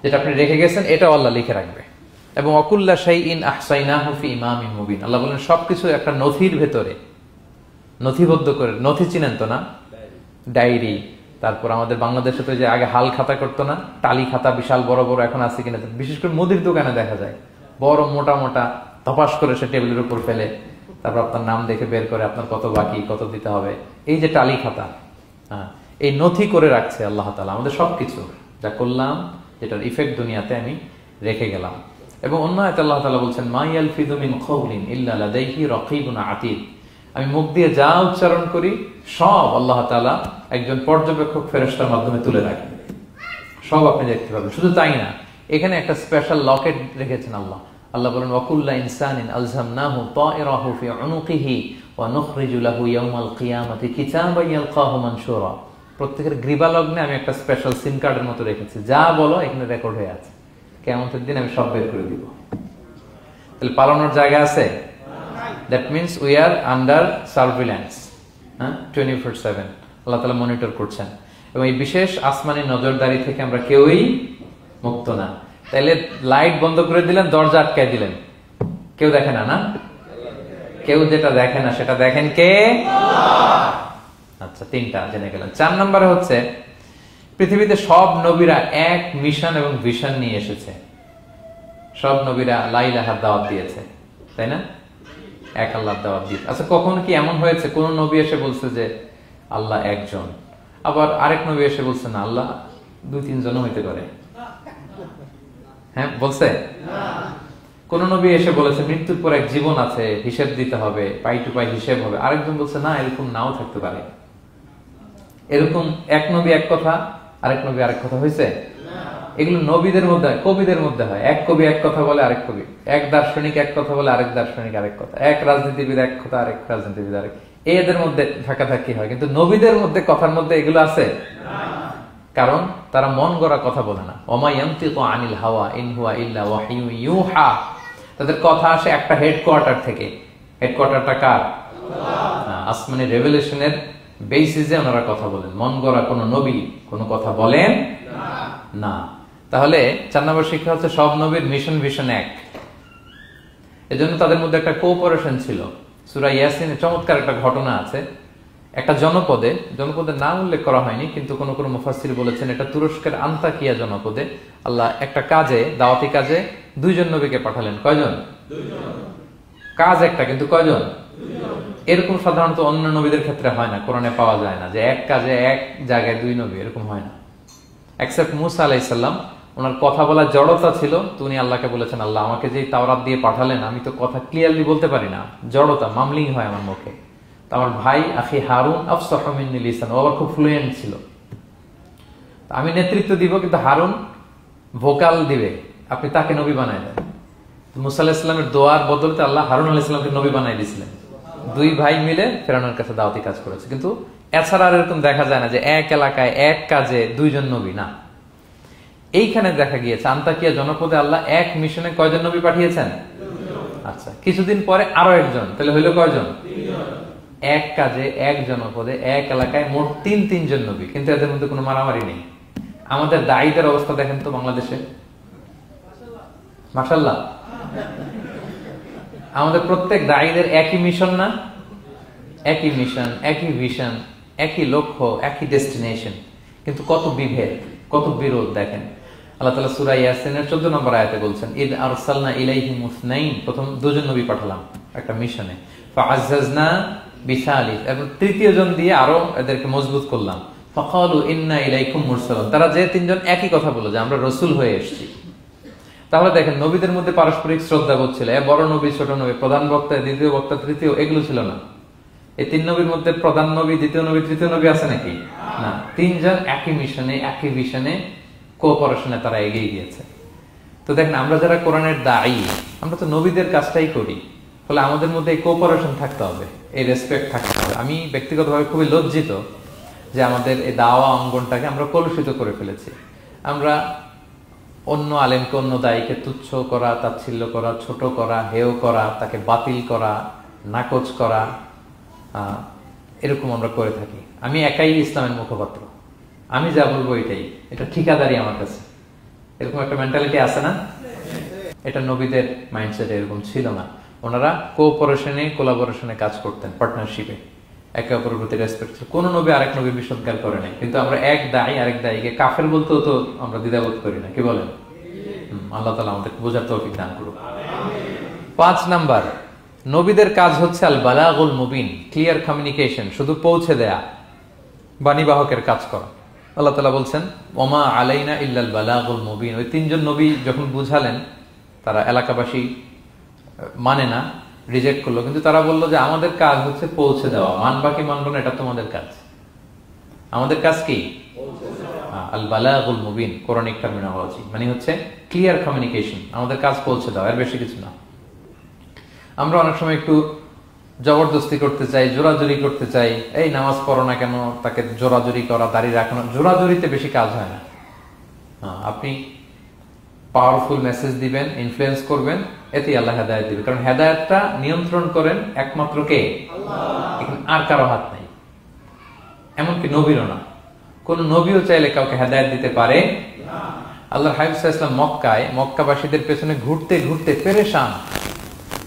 যেটা আপনি রেখে গেছেন এটাও আল্লাহ লিখে রাখবে। এবং ওয়াকুল্লা শাইইন আহসাইনাহু ফি ইমামিন মুবিন, আল্লাহ বলেন সবকিছু একটা নথির ভেতরে নথিবদ্ধ করে। নথি চিনেন তো না? ডায়েরি। তারপর আমাদের বাংলাদেশে তো যে আগে হাল খাতা করতো না, টালি খাতা বিশাল বড় বড়, এখন আছে কিনা, বিশেষ করে মুদির দোকানে দেখা যায় বড় মোটা মোটা ধপাস করে সে টেবিলের উপর ফেলে, তারপর আপনার নাম দেখে বের করে আপনার কত বাকি, কত দিতে হবে, এই যে টালি খাতা, এই নথি করে রাখছে আল্লাহ তাআলা আমাদের সবকিছু যা করলাম, যেটার ইফেক্ট দুনিয়াতে আমি রেখে গেলাম। এবং অন্য আয়াতে আল্লাহ তাআলা বলছেন, মা ইয়ালফিযু মিন কাওলিন ইল্লা লাদাইহি রাকীবুন আতীদ, আমি মুখ দিয়ে যা উচ্চারণ করি সব আল্লাহ তাআলা একজন পর্যবেক্ষক ফেরেশতার মাধ্যমে তুলে রাখেন, সব আপনি দেখতে পাবেন। শুধু তাই না, এখানে একটা স্পেশাল লকেট রেখেছেন আল্লাহ। আল্লাহ বলেন, ওয়াকুল্লা ইনসানিন আলজামনাহু তায়রাহু ফি উনুকিহি ওয়া নুখরিজু লাহু ইয়াওমাল কিয়ামাতি কিতাবান ইয়ালকাহু মানশুরা। প্রত্যেকের গ্রীবা লগ্নে আমি একটা স্পেশাল সিম কার্ডের মতো রেখেছি, যা বলো এখানে রেকর্ড হয়ে আছে, কিয়ামতের দিন আমি সব বের করে দিব। তাহলে পালানোর জায়গা আছে? That means we are under surveillance, হ্যাঁ, 24/7 আল্লাহ তাআলা মনিটর করছেন, এবং এই বিশেষ আসমানি নজরদারি থেকে আমরা কেউই মুক্ত না। তাইলে লাইট বন্ধ করে দিলেন, দরজা আটকায় দিলেন, কেউ দেখে না, না? কেউ যেটা দেখে না সেটা দেখেন কে? আচ্ছা, 3টা জেনে গেলেন। 4 নম্বরে হচ্ছে পৃথিবীতে সব নবীরা এক মিশন এবং ভিশন নিয়ে এসেছে। সব নবীরা লা ইলাহার দাওয়াত দিয়েছে, তাই না? এক আল্লাহর দাওয়াত দিয়েছে। আচ্ছা, কখনো কি এমন হয়েছে কোন নবী এসে বলছে যে আল্লাহ একজন, আবার আরেক নবী এসে বলছে না আল্লাহ 2-3 জন হইতে পারে? হ্যাঁ, বলছে? কোন নবী এসে বলেছে মৃত্যুর পর এক জীবন আছে, হিসেব দিতে হবে, পাই টু পাই হিসেব হবে? আরেকজন বলছে না, এরকম নাও থাকতে পারে। এরকম এক নবী এক কথা, আরেক নবী আরেক কথা হয়েছে? এগুলো নবীদের মধ্যে হয়, কবিদের মধ্যে হয়। এক কবি এক কথা বলে, আরেক কবি, এক দার্শনিক এক কথা বলে, আরেক দার্শনিক আরেক কথা, এক রাজনীতিবিদ এক কথা, আরেক রাজনীতিবিদ আরেক। এদের মধ্যে থাকাথাকি হয়, কিন্তু নবীদের মধ্যে কথার মধ্যে এগুলো আছে? কারণ তারা মন গড়া কথা বলে না। ওমা ইয়ানতিকু আনিল হাওয়া ইন হুয়া ইল্লা ওয়াহিয়ু ইউহা। তাদের কথা আসে একটা হেডকোয়ার্টার থেকে। হেডকোয়ার্টারটা কার? আসমানি রেভেলেশনের বেসিসে ওনারা কথা বলেন। মন গড়া কোন নবী কোন কথা বলেন না। তাহলে 4 নম্বর শিক্ষা হচ্ছে সব নবীর মিশন ভিশন এক। এজন্য তাদের মধ্যে একটা কোঅপারেশন ছিল। সূরা ইয়াসিনে চমৎকার একটা ঘটনা আছে। একটা জনপদের নাম উল্লেখ করা হয়নি, কিন্তু কোন কোন মুফাসসির বলেছেন এটা তুরস্কের আন্তাকিয়া জনপদে আল্লাহ একটা কাজে, দাওয়াতি কাজে 2 জন নবীকে পাঠালেন। কয়জন? 2 জন। কাজ একটা, কিন্তু কয়জন? 2 জন। এরকম সাধারণত অন্য নবীদের ক্ষেত্রে হয় না, কোরআনে পাওয়া যায় না যে এক কাজে এক জায়গায় 2 নবী, এরকম হয় না। এক্সেপ্ট মুসা আলাইহিস সালাম, ওনার কথা বলার জড়তা ছিল, তো উনি আল্লাহকে বলেছেন আল্লাহ আমাকে যে তাওরাত দিয়ে পাঠালেন আমি তো কথা ক্লিয়ারলি বলতে পারি না, জড়তা, মামলিং হয় আমার মুখে। তো আমার ভাই আখি হারুন আফসাহু মিন্নি লিসান, ও আবার খুব ফ্লুয়েন্ট ছিল। আমি নেতৃত্ব দিব, কিন্তু হারুন ভোকাল দিবে, আপনি তাকে নবী বানায় দেন। মুসা আলাইহিস সালামের দোয়ার বদলতে আল্লাহ হারুন আলাইহিস সালামকে নবী বানায় দিয়েছিলেন। 2 ভাই মিলে ফেরাউনের কাছে দাওয়াতি কাজ করেছে। কিন্তু এছাড়া আর এরকম দেখা যায় না যে এক এলাকায় এক কাজে 2 জন নবী, না। এইখানে দেখা গিয়েছে আন্তাকিয়া জনপদে আল্লাহ এক মিশনে কয়জন নবী পাঠিয়েছেন? 2 জন। আচ্ছা, কিছুদিন পরে আরো একজন, তাহলে হইল কয়জন? 3 জন। এক কাজে এক জনপদে এক এলাকায় মোট 3 জন নবী, কিন্তু এদের মধ্যে কোনো মারামারি নেই। আমাদের দায়ীদের অবস্থা দেখেন তো বাংলাদেশে, মাশাআল্লাহ। আমাদের প্রত্যেক দায়ীদের একই মিশন না? একই মিশন, একই ভিশন, একই লক্ষ্য, একই ডেস্টিনেশন, কিন্তু কত বিভেদ, কত বিরোধ দেখেন। আল্লাহ তাআলা সূরা ইয়াসিনের 14 নম্বর আয়াতে বলছেন ইদ আরসালনা ইলাইহিম ইসনাইন, প্রথম 2 জন নবী পাঠালাম একটা মিশনে, ফাআজ্জাজনা বিসালিস, এবং 3য় জন দিয়ে আরো এদেরকে মজবুত করলাম, ফাকালু ইন্না ইলাইকুম মুরসালুন, তারা যে 3 জন একই কথা বলল যে আমরা রাসূল হয়ে এসেছি। তাহলে দেখেন নবীদের মধ্যে পারস্পরিক শ্রদ্ধাবোধ ছিল। বড় নবী, ছোট নবী, প্রধান বক্তা, দ্বিতীয় বক্তা, তৃতীয়, এগুলো ছিল না। এই 3 নবীর মধ্যে প্রধান নবী, দ্বিতীয় নবী, তৃতীয় নবী আছে নাকি? না। 3 জন একই মিশনে, একই ভিশনে, কোঅপারেশনে তারা এগিয়ে গিয়েছে। তো দেখেন আমরা যারা কোরআনের দায়ী, আমরা তো নবীদের কাজটাই করি, ফলে আমাদের মধ্যে এই কোঅপারেশন থাকতে হবে, এই রেসপেক্ট থাকতে হবে। আমি ব্যক্তিগতভাবে খুবই লজ্জিত যে আমাদের এই দাওয়া অঙ্গনটাকে আমরা কলুষিত করে ফেলেছি। আমরা অন্য আলেমকে, অন্য দায়ীকে তুচ্ছ করা, তাচ্ছিল্য করা, ছোট করা, হেয় করা, তাকে বাতিল করা, নাকচ করা, এরকম আমরা করে থাকি। আমি একাই ইসলামের মুখপাত্র, আমি যা বলবো এটাই, এটা ঠিকাদারি আমার কাছে, এরকম একটা মেন্টালিটি আছে না? এটা নবীদের মাইন্ডসেট এরকম ছিল না। ওনারা কোঅপারেশনে, কোলাবোরেশনে কাজ করতেন, পার্টনারশিপে, একে অপরের প্রতি রেসপেক্ট ছিল। কোন নবী আরেক নবীর বিষদগার করে নাই, কিন্তু আমরা এক দায়ী আরেক দায়ীকে কাফের বলতেও তো আমরা দ্বিধাবোধ করি না, কি বলেন? আল্লাহ তাআলা আমাদের বোঝার তৌফিক দান করুন। 5 নাম্বার, নবীদের কাজ হচ্ছে আল বালাগুল মুবিন, ক্লিয়ার কমিউনিকেশন, শুধু পৌঁছে দেয়া, বাণীবাহকের কাজ করা। আল্লাহ তাআলা বলছেন ওমা আলাইনা ইল্লাল বালাগুল মুবিন। ওই 3 জন নবী যখন বুঝালেন, তারা এলাকাবাসী মানে না, রিজেক্ট করলো, কিন্তু তারা বললো যে আমাদের কাজ হচ্ছে পৌঁছে দেওয়া, মানবা কি মানবো না এটা তোমাদের কাজ। আমাদের কাজ কি? আল বালাগুল মুবিন, কোরআনিক টার্মিনোলজি, মানে হচ্ছে ক্লিয়ার কমিউনিকেশন, আমাদের কাজ পৌঁছে দেওয়া, এর বেশি কিছু না। আমরা অনেক সময় একটু জবরদস্তি করতে চাই, জোরাজুরি করতে চাই, এই নামাজ পড়ো না কেন, তাকে জোরাজুরি করা, দাড়ি রাখানো, জোরাজুরিতে বেশি কাজ হয় না। আপনি পাওয়ারফুল মেসেজ দিবেন, ইনফ্লুয়েন্স করবেন, এতেই আল্লাহ হেদায়েত দিবে। কারণ হেদায়েতটা নিয়ন্ত্রণ করেন একমাত্র কে? এখানে আর কারো হাত নাই, এমনকি নবীরও না। কোন নবীও চাইলে কাউকে হেদায়েত দিতে পারে না। আল্লাহর হাবিব সাল্লাল্লাহু আলাইহি ওয়াসাল্লাম মক্কায় মক্কাবাসীদের পেছনে ঘুরতে ঘুরতে পেরেশান।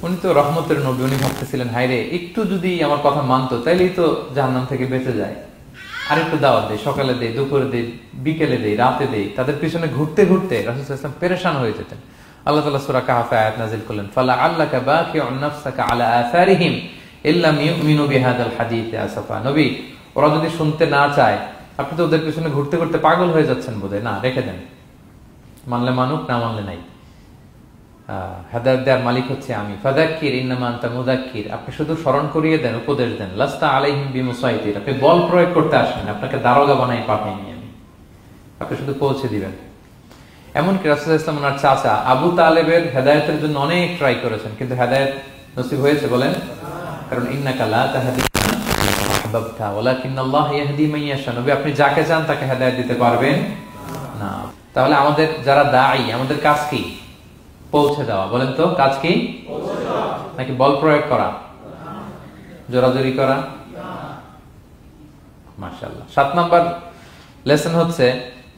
উনি তো রহমতের নবী, উনি ভাবতেছিলেন হায়রে একটু যদি আমার কথা মানতো তাইলেই তো জাহান্নাম থেকে বেঁচে যায়। আর একটু দাওয়াত দেই, সকালে দেই, দুপুরে দেই, বিকেলে দেই, রাতে দেই। তাদের পিছনে ঘুরতে ঘুরতে রাসূল সাল্লাল্লাহু আলাইহি ওয়াসাল্লাম পেরেশান হয়ে যেতেন। আল্লাহ তাআলা সূরা কাহফে আয়াত নাযিল করলেন, ফালা আল্লাকা বাকিউন নাফসাকা আলা আসারিহিম ইল্লাম ইউমিনু বিহাদাল হাদীসি আসাফা। নবী, ওরা যদি শুনতে না চায়, আপনি তো ওদের পিছনে ঘুরতে ঘুরতে পাগল হয়ে যাচ্ছেন বোধহয়, না রেখে দেন, মানলে মানুক, না মানলে নাই। হেদায়েত দেওয়ার মালিক হচ্ছে আমি। ফাযাক্কির ইন্নামা আনতা মুযাক্কির, আপনি শুধু স্মরণ করিয়ে দেন, উপদেশ দেন। লাস্তা আলাইহিম বিমুসাইতির, আপনি বল প্রয়োগ করতে আসেন, আপনাকে দারোগা বানাই পাঠাইনি আমি, আপনি শুধু পৌঁছে দিবেন। এমনকি রাসূলুল্লাহ সাল্লাল্লাহু আলাইহি ওয়াসাল্লাম ওনার চাচা আবু তালেবের হেদায়েতের জন্য অনেক ট্রাই করেছেন, কিন্তু হেদায়েত নসিব হয়েছে বলেন? কারণ ইন্নাকা লা তাহদি মান আহবাবতা ওয়ালাকিন্নাল্লাহ ইয়াহদি মান ইয়াশা। নবী, আপনি যাকে চান তাকে হেদায়েত দিতে পারবেন না। তাহলে আমাদের যারা দাঈ, আমাদের কাজ কি? পৌঁছে দেওয়া। বলেন তো, কাজ কি? নাকি বল প্রয়োগ করা, জোরাজোরি করা? মাশাআল্লাহ। 7 নাম্বার লেসন হচ্ছে,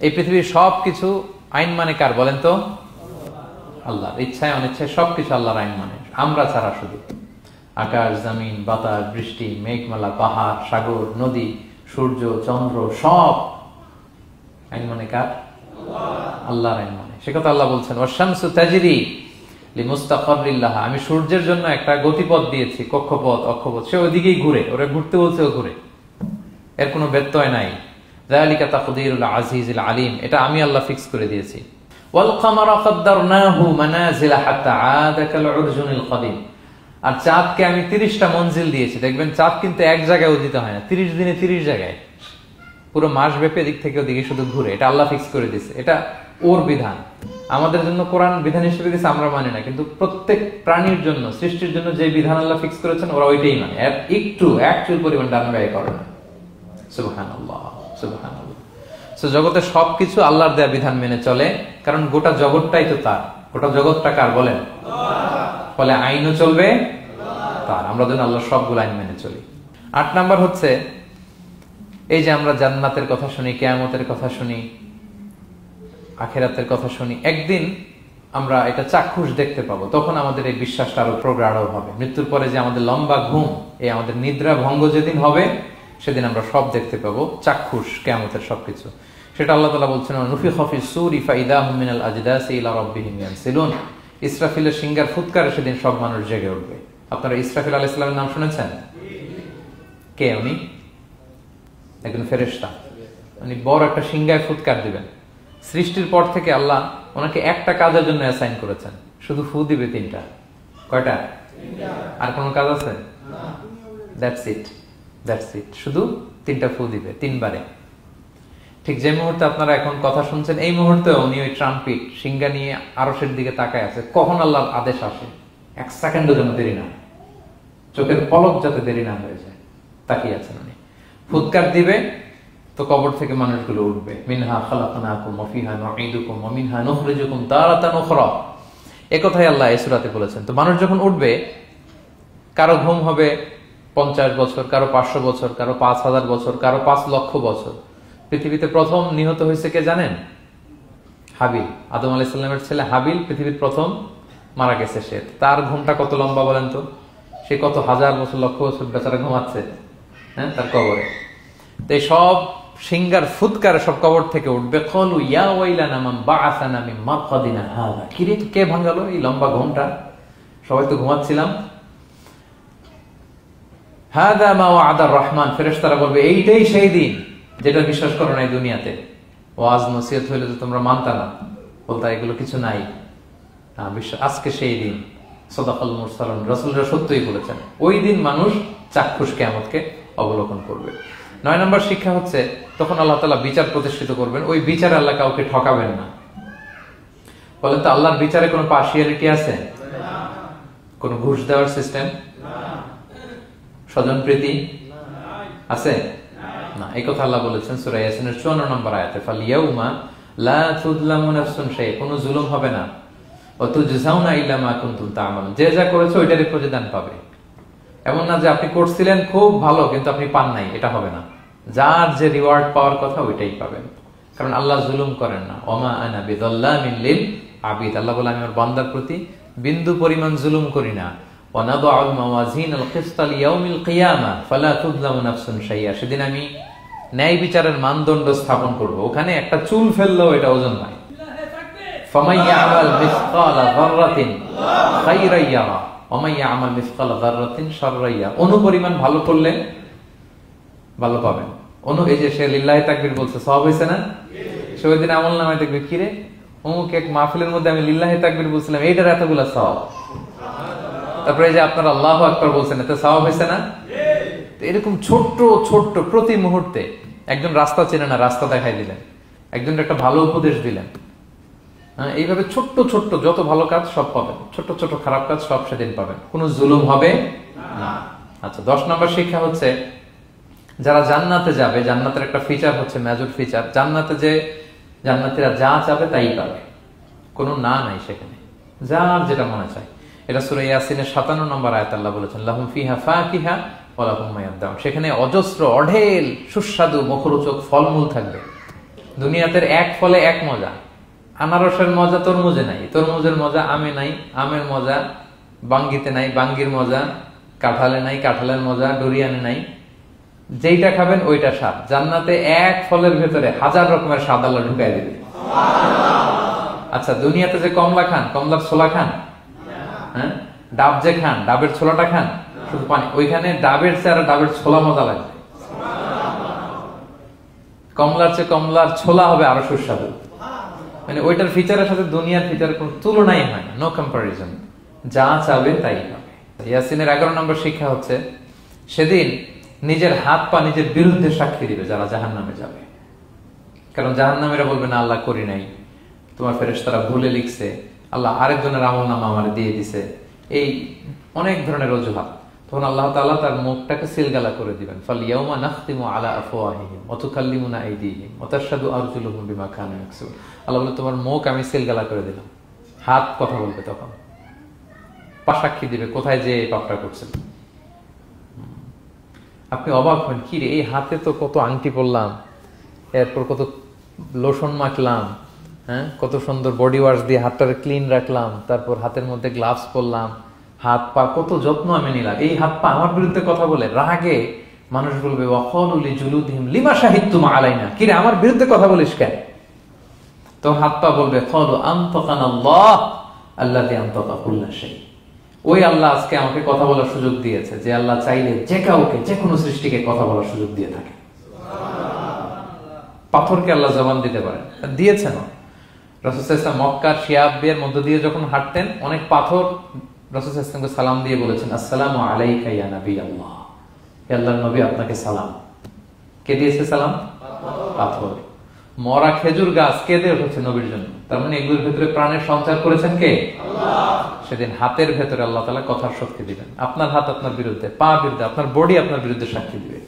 এই পৃথিবীর সবকিছু আইন মানে কার? বলেন তো, আল্লাহর। ইচ্ছায় অনিচ্ছায় সবকিছু আল্লাহর আইন মানে, আমরা ছাড়া শুধু। আকাশ, জমিন, বাতাস, বৃষ্টি, মেঘমালা, পাহাড়, সাগর, নদী, সূর্য, চন্দ্র, সব আইন মানে কার? আল্লাহর আইন মানে। সে কথা আল্লাহ বলছেন, ওয়াশ-শামসু তাজরি লিমুস্তাকাররিল লাহা, আমি সূর্যের জন্য একটা গতিপথ দিয়েছি, কক্ষপথ, অক্ষপথ, সে ওইদিকেই ঘুরে, ওরা ঘুরতে বলছে ও ঘুরে, এর কোনো ব্যত্যয় নাই। যালিকা তাকদীরুল আজিজিল আলিম, এটা আমি আল্লাহ ফিক্স করে দিয়েছি। ওয়াল কামারা কাদ্দারনাহু মানাজিলা হাত্তা আদা কাল উরজুনিল কাদিম, আর চাঁদকে আমি 30টা মঞ্জিল দিয়েছি। দেখবেন চাঁদ কিন্তু এক জায়গায় উদিত হয় না, 30 দিনে 30 জায়গায়, পুরো মাস ব্যাপী এদিক থেকে ওদিকে শুধু ঘুরে। এটা আল্লাহ ফিক্স করে দিয়েছে, এটা ওর বিধান। আমাদের জন্য কোরআন বিধান হিসেবে দিয়েছে, আমরা মানি না, কিন্তু প্রত্যেক প্রাণীর জন্য, সৃষ্টির জন্য যে বিধান আল্লাহ ফিক্স করেছেন ওরা ওইটাই মানে, একটু একচুল পরিমাণ ডান ব্যয় করে না। সুবহানাল্লাহ, সুবহানাল্লাহ। সো জগতের সবকিছু আল্লাহর দেয়া বিধান মেনে চলে, কারণ গোটা জগৎটাই তো তার। গোটা জগৎটা কার বলেন? ফলে আইনও চলবে তার। আমরা যেন আল্লাহর সবগুলো আইন মেনে চলি। 8 নাম্বার হচ্ছে, এই যে আমরা জান্নাতের কথা শুনি, কিয়ামতের কথা শুনি, আখিরাতের কথা শুনি, একদিন আমরা এটা চাক্ষুষ দেখতে পাবো, তখন আমাদের এই বিশ্বাসটা আরো প্রগাঢ় হবে। মৃত্যুর পরে যে আমাদের লম্বা ঘুম, এই আমাদের নিদ্রা ভঙ্গ যেদিন হবে, সেদিন আমরা সব দেখতে পাবো, চাক্ষুষ কিয়ামতের সবকিছু। সেটা আল্লাহ তাআলা বলছেন, নুফিখা ফিস সূরি ফাইদাহুম মিনাল আজদাসি ইলা রাব্বিহিম ইয়ানসিলুন, ইসরাফিলের সিংহার ফুৎকারে সেদিন সব মানুষ জেগে উঠবে। আপনারা ইসরাফিল আলাইহিস সালামের নাম শুনেছেন? কে উনি? একজন ফেরেশতা। উনি বড় একটা সিংহায় ফুৎকার দিবেন। সৃষ্টির পর থেকে আল্লাহ ওনাকে একটা কাজের জন্য অ্যাসাইন করেছেন, শুধু ফু দিবে 3টা। কয়টা? আর কোন কাজ আছে? That's it, that's it. শুধু 3টা ফু দিবে, 3 বারে। ঠিক যে মুহূর্তে আপনারা এখন কথা শুনছেন, এই মুহূর্তে উনি ওই ট্রাম্পিট সিংহা নিয়ে আরশের দিকে তাকায় আছে, কখন আল্লাহর আদেশ আসে, 1 সেকেন্ডের জন্য দেরি না, চোখের পলক যাতে দেরি না হয়ে যায়, তাকিয়ে আছেন উনি। ফুৎকার দিবে তো কবর থেকে মানুষগুলো উঠবে। মিনহা খালাকনাকুম ওয়া ফিহা নুঈদুকুম ওয়া মিনহা নুখরিজুকুম তারাতান উখরা, এই কথাই আল্লাহ এই সূরাতে বলেছেন। তো মানুষ যখন উঠবে, কারো ঘুম হবে 50 বছর, কারো 500 বছর, কারো 5000 বছর, কারো 5 লক্ষ বছর। পৃথিবীতে প্রথম নিহত হয়েছে কে জানেন? হাবিল। আদম আলাইহিস সালামের ছেলে হাবিল পৃথিবীর প্রথম মারা গেছে। সে, তার ঘুমটা কত লম্বা বলেন তো? সে কত হাজার বছর, লক্ষ বছর বেচারা ঘুমাচ্ছে, হ্যাঁ, তার কবরে। তো এই সব সিংহার ফুৎকারে সব কবর থেকে উঠবে। ক্বালু ইয়া ওয়াইলানা মান বাআসানা মিন মারকাদিনা হাযা, কিরে কে ভাঙালো এই লম্বা ঘুমটা? সবাই তো ঘুমাচ্ছিলাম। হাযা মা ওয়া'দার রহমান, ফেরেশতারা বলবে এইটাই সেই দিন যেটা বিশ্বাস করো না এই দুনিয়াতে। ওয়াজ নসিহত হইলে তো তোমরা মানতা না, বলতা এগুলো কিছু নাই। আজকে সেই দিন। সাদাকাল মুরসালুন, রাসূলরা সত্যই বলেছেন। ওই দিন মানুষ চাক্ষুষ কিয়ামতকে অবলোকন করবে। 9 নম্বর শিক্ষা হচ্ছে, তখন আল্লাহ তাআলা বিচার প্রতিষ্ঠিত করবেন। ওই বিচারে আল্লাহ কাউকে ঠকাবেন না। বলেন তো, আল্লাহর বিচারে কোনো পার্সিয়ালিটি আছে? কোন ঘুষ দেওয়ার সিস্টেম? স্বজনপ্রীতি আছে? না। এই কথা আল্লাহ বলেছেন সূরা ইয়াসিনের 54 নম্বর আয়াতে, ফালিয়াউমা লা তুযলামু নাফসুন শাই, কোনো জুলুম হবে না। ওয়া তুজজাউনা ইল্লা মা কুনতুম তা'মালুন, যে যা করেছো ওইটারই প্রতিদান পাবে। এমন না যে আপনি করছিলেন খুব ভালো কিন্তু আপনি পান নাই, এটা হবে না। যার যে রিওয়ার্ড পাওয়ার কথা ওইটাই পাবেন, কারণ আল্লাহ জুলুম করেন না। ওমা আনা বিযাল্লামিন লিল আবিদ, আল্লাহ বলে আমি আমার বান্দার প্রতি বিন্দু পরিমাণ জুলুম করি না। ওয়া নাদাউল মাওয়াজিনাল কিসতা লিয়াউমিল কিয়ামাহ ফালা তুযলামু নাফসুন শাইআ, সেদিন আমি ন্যায় বিচারের মানদণ্ড স্থাপন করব, ওখানে একটা চুল ফেললেও এটা ওজন নাই। ফামান ইয়ামাল মিসকালা যাররাতিন খায়রান ইয়ারা ওয়া মান ইয়ামাল মিসকালা যাররাতিন শাররান ইয়ারা, অনুপরিমাণ ভালো করলে ভালো পাবেন। এই যে সে লিল্লাহি তাকবীর বলছে, সওয়াব হইছে না? সে ওই দিন আমলনামায় দেখবে কি রে অমুক এক মাহফিলের মধ্যে আমি লিল্লাহি তাকবীর বলছিলাম, এইটার এতগুলা সওয়াব। তারপরে এই যে আপনারা আল্লাহু আকবার বলছেন, এতে সওয়াব হইছে না? এরকম ছোট্ট ছোট্ট প্রতি মুহূর্তে একজন রাস্তা চেনে না, রাস্তা দেখাই দিলেন, একজন একটা ভালো উপদেশ দিলেন। এইভাবে ছোট্ট ছোট্ট যত ভালো কাজ সব পাবেন, ছোট্ট ছোট খারাপ কাজ সব সেদিন পাবেন, কোনো জুলুম হবে না। আচ্ছা, 10 নম্বর শিক্ষা হচ্ছে যারা জান্নাতে যাবে, জান্নাতের একটা ফিচার হচ্ছে, মেজর ফিচার, জান্নাতে যে জান্নাতীরা যা চাবে তাই পাবে, কোনো না নাই সেখানে, যার যেটা মনে চায়। এটা সূরা ইয়াসিনের 57 নম্বর আয়াত আল্লাহ বলেছেন, লাহুম ফিহা ফাকিহা ওয়া লাহুম মা ইয়াদদাউন, সেখানে অজস্র অঢেল সুস্বাদু মুখরোচক ফলমূল থাকবে। দুনিয়াতে এক ফলে এক মজা, আনারসের মজা তরমুজে নাই, তরমুজের মজা আমে নাই, আমের মজা বাঙ্গিতে নাই, বাঙ্গির মজা কাঁঠালে নাই, কাঁঠালের মজা ডুরিয়ানে নাই। যেইটা খাবেন ওইটা স্বাদ। জান্নাতে এক ফলের ভেতরে 1000 রকমের স্বাদ আল্লাহ ঢুকাই দিবে। আচ্ছা, দুনিয়াতে যে কমলা খান, কমলার ছোলা খান, হ্যাঁ, ডাব যে খান, ডাবের ছোলাটা খান, শুধু পানি, ওইখানে ডাবের চেয়ে আর ডাবের ছোলা মজা লাগবে। কমলার চেয়ে কমলার ছোলা হবে আরো সুস্বাদু, মানে ওইটার ফিচারের সাথে দুনিয়ার ফিচারের কোনো তুলনাই হয় না, নো কম্পারিজন। যা চাবে তাই হবে। ইয়াসিনের 11 নম্বর শিক্ষা হচ্ছে সেদিন নিজের হাত পা নিজের বিরুদ্ধে সাক্ষী দিবে যারা জাহান্নামে যাবে। কারণ জাহান্নামীরা বলবে না আল্লাহ করি নাই, তোমার ফেরেশতারা ভুলে লিখছে, আল্লাহ আরেকজনের আমলনামা আমারে দিয়ে দিছে, এই অনেক ধরনের অজুহাত। তখন আল্লাহ তাআলা তার মুখটাকে সিলগালা করে দিবেন। ফালইয়াউমা নাখতিমু আলা আফওয়াহিহিম ওয়া তুকাল্লিমুনা আইদিহিম ওয়া তাশহাদু আরজুলুহুম বিমা কানু ইয়াকসিবুন। আল্লাহ বলে তোমার মুখ আমি সিলগালা করে দিলাম, হাত কথা বলবে, তখন পা সাক্ষী দিবে কোথায় যে এই পাপটা করছেন। আপনি অবাক হন, কি রে, এই হাতে তো কত আংটি পরলাম, এরপর কত লোশন মাখলাম, হ্যাঁ, কত সুন্দর বডি ওয়াশ দিয়ে হাতটাকে ক্লিন রাখলাম, তারপর হাতের মধ্যে গ্লাভস পরলাম, হাত পা কত যত্ন আমি নিলাম। এই হাত পা আমার বিরুদ্ধে কথা বলে, রাগে মানুষ বলবে ওয়াকালু লিজুলুদিহিম লিমা শাহিদতুম আলাইনা, কি রে আমার বিরুদ্ধে কথা বলিস কেন? তো হাত পা বলবে ক্বালু আনতাকানাল্লাহ আল্লাযী আনতাকা কুল্লা শাই, ওই আল্লাহ আজকে আমাকে কথা বলার সুযোগ দিয়েছে, যে আল্লাহ চাইলে যে কাউকে, যে কোনো সৃষ্টিকে কথা বলার সুযোগ দিয়ে থাকে। পাথরকে আল্লাহ জবান দিতে পারেন, দিয়েছেন। রাসূল সাল্লাল্লাহু আলাইহি ওয়াসাল্লাম মক্কার শিয়াবের মধ্য দিয়ে যখন হাঁটতেন, অনেক পাথর রাসূল সাল্লাল্লাহু আলাইহি ওয়াসাল্লামকে সালাম দিয়ে বলেছেন, আসসালামু আলাইকা ইয়া নবী আল্লাহ, হে আল্লাহর নবী আপনাকে সালাম। কে দিয়েছে সালাম? পাথর। মরা খেজুর গাছ কেঁদে উঠেছে নবীর জন্য, তার মানে এগুলোর ভেতরে প্রাণের সঞ্চার করেছেন কে? আল্লাহ। সেদিন হাতের ভেতরে আল্লাহ তাআলা কথার শক্তি দিবেন। আপনার হাত আপনার বিরুদ্ধে, পা বিরুদ্ধে, আপনার বডি আপনার বিরুদ্ধে সাক্ষী দিবে।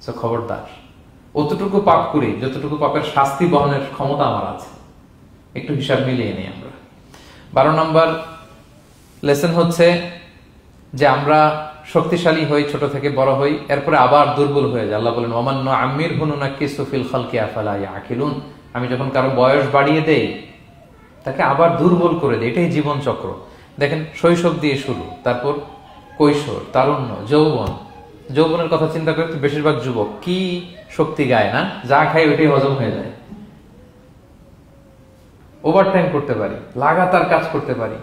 সো খবরদার, অতটুকু পাপ করি যতটুকু পাপের শাস্তি বহনের ক্ষমতা আমার আছে, একটু হিসাব মিলিয়ে নিই আমরা। 12 নম্বর লেসন হচ্ছে যে আমরা শক্তিশালী হই, ছোট থেকে বড় হই, এরপরে আবার দুর্বল হয়ে যায়। আল্লাহ বলেন ওমান নুআম্মিরহু নুনাক্কিসু ফিল খালকি আফালা ইয়াকিলুন, আমি যখন কারো বয়স বাড়িয়ে দেই তাকে আবার দুর্বল করে দেই। এটাই জীবন চক্র। দেখেন, শৈশব দিয়ে শুরু, তারপর কৈশোর, তারুণ্য, যৌবন। যৌবনের কথা চিন্তা করে বেশিরভাগ যুবক কি শক্তি গায় না, যা খায় ওইটাই হজম হয়ে যায়। ওভারটাইম করতে পারি, লাগাতার কাজ করতে পারি,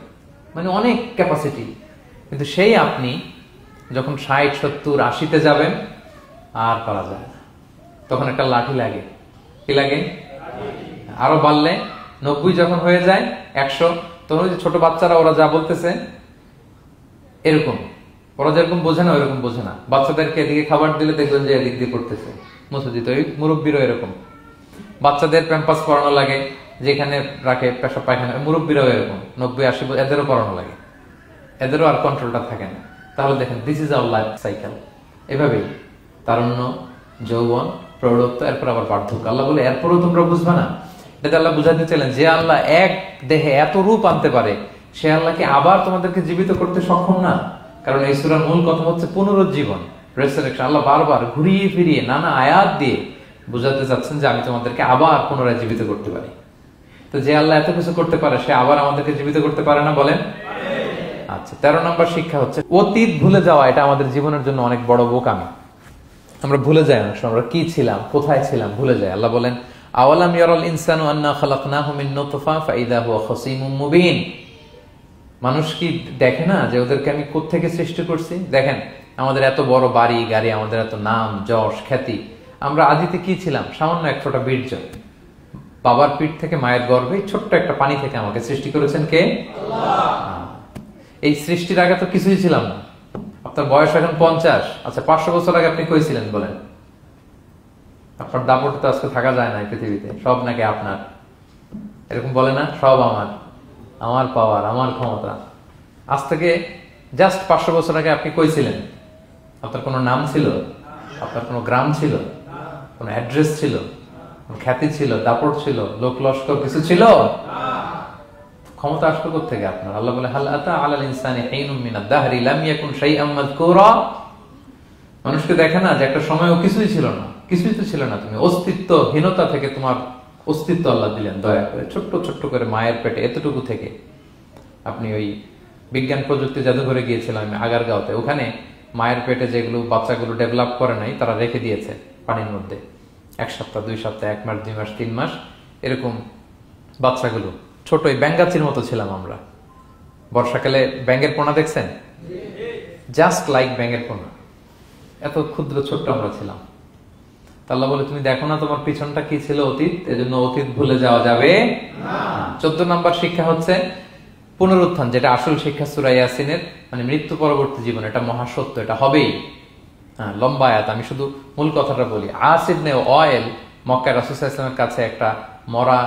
মানে অনেক ক্যাপাসিটি। কিন্তু সেই আপনি যখন 60, 70, 80-তে যাবেন আর পারা যায় না, তখন একটা লাঠি লাগে। কি লাগে? আরো বাড়লে 90 যখন হয়ে যায়, 100, তখন ওই যে ছোট বাচ্চারা ওরা যা বলতেছে এরকম, ওরা যেরকম বোঝে না ওইরকম বোঝে না। বাচ্চাদেরকে এদিকে খাবার দিলে দেখবেন যে এদিক দিয়ে করতেছে, মুছে দিত। ওই মুরব্বীরও এরকম, বাচ্চাদের প্যাম্পাস পরানো লাগে, যেখানে রাখে পেশাব পায়খানা, মুরব্বীরাও এরকম 90, 80 এদেরও পরানো লাগে, এদেরও আর কন্ট্রোলটা থাকে না। তাহলে দেখেন, this is our life cycle. এভাবেই তারুণ্য, যৌবন, প্রৌঢ়ত্ব, এরপর আবার বার্ধক্য। আল্লাহ বলে এরপরও তোমরা বুঝবা না? এটা আল্লাহ বুঝাতে চাইলেন যে আল্লাহ এক দেহে এত রূপ আনতে পারে, সে আল্লাহকে আবার তোমাদেরকে জীবিত করতে সক্ষম না? কারণ এই সূরার মূল কথা হচ্ছে পুনরুজ্জীবন, রেসারেকশন। আল্লাহ বারবার ঘুরিয়ে ফিরিয়ে নানা আয়াত দিয়ে বুঝাতে চাচ্ছেন যে আমি তোমাদেরকে আবার পুনরায় জীবিত করতে পারি। তো যে আল্লাহ এত কিছু করতে পারে, সে আবার আমাদেরকে জীবিত করতে পারে না? বলেন। আচ্ছা, 13 নম্বর শিক্ষা হচ্ছে অতীত ভুলে যাওয়া। এটা আমাদের জীবনের জন্য অনেক বড় বোকামি। আমরা ভুলে যাই অনেক সময় আমরা কি ছিলাম, কোথায় ছিলাম, ভুলে যাই। আল্লাহ বলেন, আওয়ালাম ইয়ারাল ইনসানু আন্না খালাকনাহু মিন নুতফা ফাইদা হুয়া খাসীমুম মুবিন। মানুষ কি দেখে না যে ওদেরকে আমি কোত্থেকে সৃষ্টি করছি? দেখেন, আমাদের এত বড় বাড়ি গাড়ি, আমাদের এত নাম যশ খ্যাতি, আমরা আদিতে কি ছিলাম? সামান্য এক ফোঁটা বীর্য। বাবার পিঠ থেকে মায়ের গর্ভে ছোট্ট একটা পানি থেকে আমাকে সৃষ্টি করেছেন কে? আল্লাহ। এই সৃষ্টির আগে তো কিছুই ছিলাম না। আপনার বয়স এখন 50। আচ্ছা, 500 বছর আগে আপনি কই ছিলেন বলেন? আপনার দাপট তো আজকে থাকা যায় না এই পৃথিবীতে। সব নাকি আপনার, এরকম বলে না? সব আমার পাওয়ার, আমার ক্ষমতা। আজ থেকে জাস্ট 500 বছর আগে আপনি কই ছিলেন? আপনার কোনো নাম ছিল? আপনার কোনো গ্রাম ছিল? কোনো অ্যাড্রেস ছিল? খ্যাতি ছিল? দাপট ছিল? লোক লস্কর কিছু ছিল? ক্ষমতা আসলো কোত্থেকে আপনার? আল্লাহ বলে, হাল আতা আলাল ইনসানি হিনুম মিনাদ দাহরি লাম ইয়াকুন শাইআম মাযকুরা। মানুষকে দেখে না যে একটা সময়ও কিছুই ছিল না? কিছুই তো ছিল না। তুমি অস্তিত্বহীনতা থেকে তোমার অস্তিত্ব আল্লাহ দিলেন দয়া করে, ছোট্ট ছোট্ট করে মায়ের পেটে এতটুকু থেকে। আপনি ওই বিজ্ঞান প্রযুক্তি জাদুঘরে গিয়েছিলাম আমি আগারগাঁওতে, ওখানে মায়ের পেটে যেগুলো বাচ্চাগুলো ডেভেলপ করে নাই তারা রেখে দিয়েছে পানির মধ্যে 1 সপ্তাহ 2 সপ্তাহ 1 মাস 2 মাস 3 মাস এরকম বাচ্চাগুলো ছোট ব্যাঙ্গাচির মতো ছিলাম আমরা। বর্ষাকালে ব্যাঙের পোনা দেখছেন? জাস্ট লাইক ব্যাঙের পোনা, এত ক্ষুদ্র ছোট্ট আমরা ছিলাম। আল্লাহ বলে, তুমি দেখো না তোমার পিছনটা কি ছিল? অতীত। এজন্য অতীত ভুলে যাওয়া যাবে না। 14 নম্বর শিক্ষা হচ্ছে পুনরুত্থান, যেটা আসল শিক্ষা সূরা ইয়াসিনের, মানে মৃত্যু পরবর্তী জীবন। এটা মহাসত্য, এটা হবেই। হ্যাঁ, লম্বা আয়াত, আমি শুধু মূল কথাটা বলি। আস ইবনে ওয়াইল মক্কায় রাসূল সাল্লাল্লাহু আলাইহি ওয়াসাল্লামের কাছে একটা মরা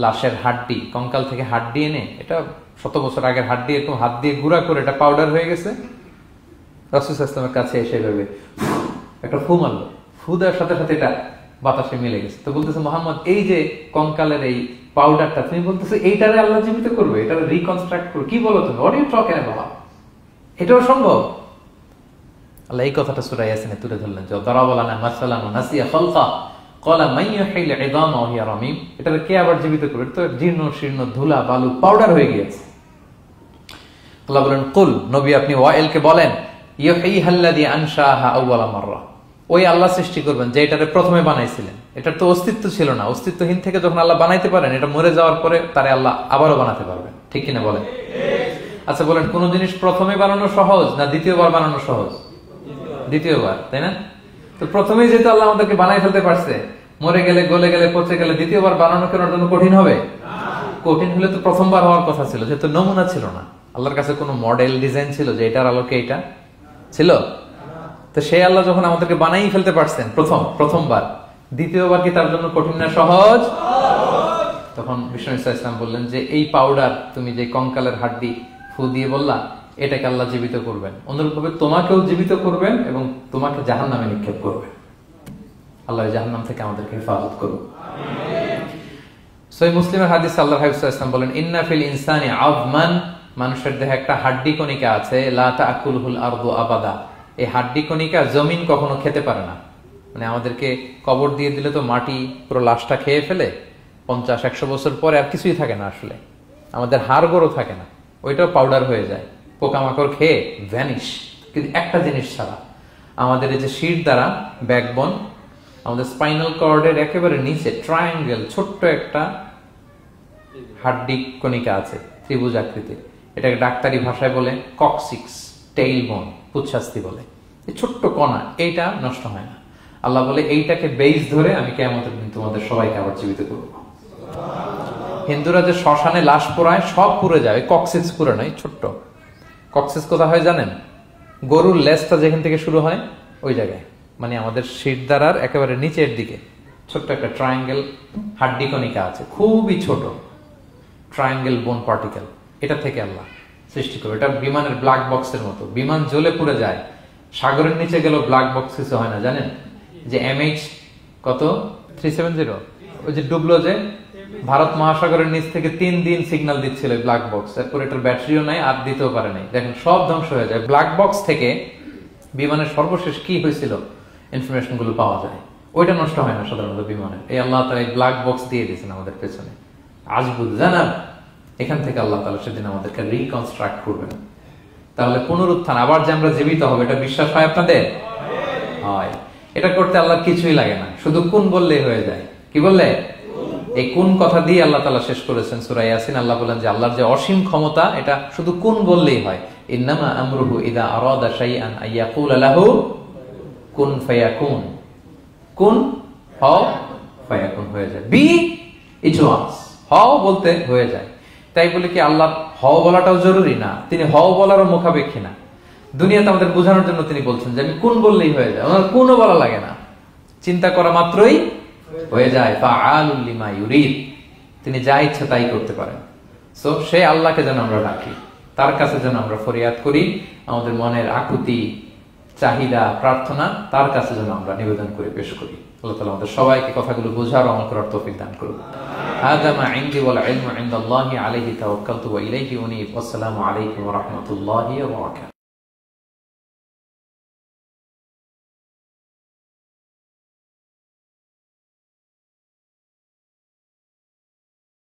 লাশের হাড্ডি, কঙ্কাল থেকে হাড্ডি এনে, এটা 100 বছর আগের হাড্ডি, এরকম হাত দিয়ে গুঁড়া করে এটা পাউডার হয়ে গেছে। রাসূল সাল্লাল্লাহু আলাইহি ওয়াসাল্লামের কাছে এসে ভেবে একটা ফু মারলো, ফু দেওয়ার সাথে সাথে এটা বাতাসে মিলে গেছে। তো বলতেছে, মুহাম্মদ, এই যে কঙ্কালের এই পাউডারটা তুমি বলতেছো এইটারে আল্লাহ জীবিত করবে, এটারে রিকনস্ট্রাক্ট করবে? কি বলো তুমি? What are you talking about? এটাও সম্ভব? আল্লাহ এই কথাটা সূরা ইয়াসিনে তুলে ধরলেন যে দারাবা লানা মাসালান ওয়া নাসিয়া খালকা ক্বালা মান ইউহিল ইযামা ওয়া হিয়া রামীম। এটারে কে আবার জীবিত করবে? এটা তো জীর্ণ শীর্ণ ধুলা বালু পাউডার হয়ে গিয়েছে। আল্লাহ বলেন, কুল, নবী আপনি ওয়াইলকে বলেন, ইউহিহাল্লাযী আনশাহা আউওয়ালা মাররা, ওই আল্লাহ সৃষ্টি করবেন যে এটারে প্রথমে বানাইছিলেন। এটার তো অস্তিত্ব ছিল না। অস্তিত্বহীন থেকে যখন আল্লাহ বানাইতে পারেন, এটা মরে যাওয়ার পরে তারে আল্লাহ আবারও বানাতে পারবেন। ঠিক কিনা বলেন? আচ্ছা বলেন, কোন জিনিস প্রথমে বানানো সহজ না দ্বিতীয়বার বানানো সহজ? দ্বিতীয়বার, তাই না? তো প্রথমেই যেহেতু আল্লাহ আমাদেরকে বানাই ফেলতে পারছে, মরে গেলে গলে গেলে পচে গেলে দ্বিতীয়বার বানানো কেন জন্য কঠিন হবে? কঠিন হলে তো প্রথমবার হওয়ার কথা ছিল, যেহেতু নমুনা ছিল না। আল্লাহর কাছে কোনো মডেল ডিজাইন ছিল যে এটার আলোকে এটা ছিল? তো সেই আল্লাহ যখন আমাদেরকে বানাই ফেলতে পারছেন প্রথমবার, দ্বিতীয়বার কি তার জন্য কঠিন না সহজ? তখন বিষ্ণু ইসলাম বললেন যে এই পাউডার, তুমি যে কঙ্কালের হাড্ডি ফু দিয়ে বললা, এটাকে আল্লাহ জীবিত করবেন, অনুরূপভাবে তোমাকেও জীবিত করবেন এবং তোমাকে জাহান্নামে নিক্ষেপ করবেন। আল্লাহ জাহান্নাম থেকে আমাদেরকে হেফাজত করুন। সহিহ মুসলিমের হাদিস, আল্লাহর হাবিব সাল্লাল্লাহু আলাইহি ওয়াসাল্লাম বলেন, ইন্না ফিল ইনসানি আযমান, মানুষের দেহে একটা হাড্ডি কণিকা আছে, লা তাকুলুল আরদু আবাদা, এই হাড্ডি কণিকা জমিন কখনো খেতে পারে না। মানে আমাদেরকে কবর দিয়ে দিলে তো মাটি পুরো লাশটা খেয়ে ফেলে, 50-100 বছর পরে আর কিছুই থাকে না। আসলে আমাদের হাড় গোড়ও থাকে না, ওইটাও পাউডার হয়ে যায়, পোকামাকড় খেয়ে ভ্যানিশ। কিন্তু একটা জিনিস ছাড়া, আমাদের এই যে শির দ্বারা ব্যাকবোন, আমাদের স্পাইনাল কর্ডের একেবারে নিচে ট্রায়াঙ্গেল ছোট্ট একটা হাড্ডি কণিকা আছে, ত্রিভুজ আকৃতির। এটাকে ডাক্তারি ভাষায় বলে কক্সিক্স টেইল বোন, পুচ্ছাস্তি বলে। এই ছোট্ট কণা, এইটা নষ্ট হয় না। আল্লাহ বলে, এইটাকে বেইস ধরে আমি কিয়ামতের দিন তোমাদের সবাইকে আবার জীবিত করব। হিন্দুরা যে শ্মশানে লাশ পোড়ায়, সব পুড়ে যায়, কক্সিক্স পুড়ে নয়, ছোট্ট কক্সিক্স কোথা হয় জানেন? গরুর লেজটা যেখান থেকে শুরু হয় ওই জায়গায়, মানে আমাদের শিরদাঁড়ার একেবারে নিচের দিকে ছোট্ট একটা ট্রায়াঙ্গেল হাড্ডি কণিকা আছে, খুবই ছোট ট্রায়াঙ্গেল বোন পার্টিকেল। এটা থেকে আল্লাহ সৃষ্টি করবে। এটা বিমানের ব্ল্যাক বক্সের মতো, বিমান জ্বলে পুড়ে যায়, সাগরের নিচে গেল ব্ল্যাক বক্স কিছু হয় না। জানেন যে MH কত 370, ওই যে ডুবলো যে ভারত মহাসাগরের নিচ থেকে 3 দিন সিগন্যাল দিচ্ছিল ব্ল্যাক বক্স, এরপর এটার ব্যাটারিও নাই, আর দিতেও পারে নাই। দেখেন সব ধ্বংস হয়ে যায়। ব্ল্যাক বক্স থেকে বিমানের সর্বশেষ কি হয়েছিল ইনফরমেশন গুলো পাওয়া যায়, ওইটা নষ্ট হয় না সাধারণত বিমানের। এই আল্লাহ তাআলা এই ব্ল্যাক বক্স দিয়ে দিয়েছেন আমাদের পেছনে, আজবুল জানাব। এখান থেকে আল্লাহ তাআলা সেদিন আমাদেরকে রিকনস্ট্রাক্ট করবেন। তাহলে পুনরুত্থান, আবার যে আমরা জীবিত হবে, এটা বিশ্বাস হয় আপনাদের? হয়। এটা করতে আল্লাহ কিছুই লাগে না, শুধু কুন বললেই হয়ে যায়। কি বললে? এই কুন কথা দিয়ে আল্লাহ তাআলা শেষ করেছেন সূরা ইয়াসিন। আল্লাহ বলেন যে আল্লাহর যে অসীম ক্ষমতা, এটা শুধু কুন বললেই হয়। ইন্নামা আমরুহু ইযা আরাদা শাইআন আইয়াকুলা লাহু কুন ফায়াকুন। কুন হও, ফায়াকুন হয়ে যায়। বি ইট ওয়াজ, হও বলতে হয়ে যায়। তাই বলে কি আল্লাহ হও বলাটাও জরুরি না, তিনি হও বলারও মুখাপেক্ষী না। দুনিয়াতে আমাদের বোঝানোর জন্য তিনি বলছেন যে আমি কুন বললেই হয়ে যায়, ওনার কুনও বলা লাগে না, চিন্তা করা মাত্রই হয়ে যায়। ফাআলুল লিমা ইউরিদ, তিনি যা ইচ্ছা তাই করতে পারেন। সো সেই আল্লাহকে যেন আমরা ডাকি, তার কাছে যেন আমরা ফরিয়াদ করি, আমাদের মনের আকুতি, চাহিদা, প্রার্থনা তার কাছে যেন আমরা নিবেদন করে পেশ করি। আল্লাহ তাআলা আমাদের সবাইকে কথাগুলো বোঝার ও আমল করার তৌফিক দান করুন। হাযা মা ইনদি ওয়াল ইলমু ইনদাল্লাহি আলাইহি তাওয়াক্কালতু ওয়া ইলাইহি উনীব। আসসালামু আলাইকুম ওয়া রাহমাতুল্লাহি ওয়া বারাকাতুহু।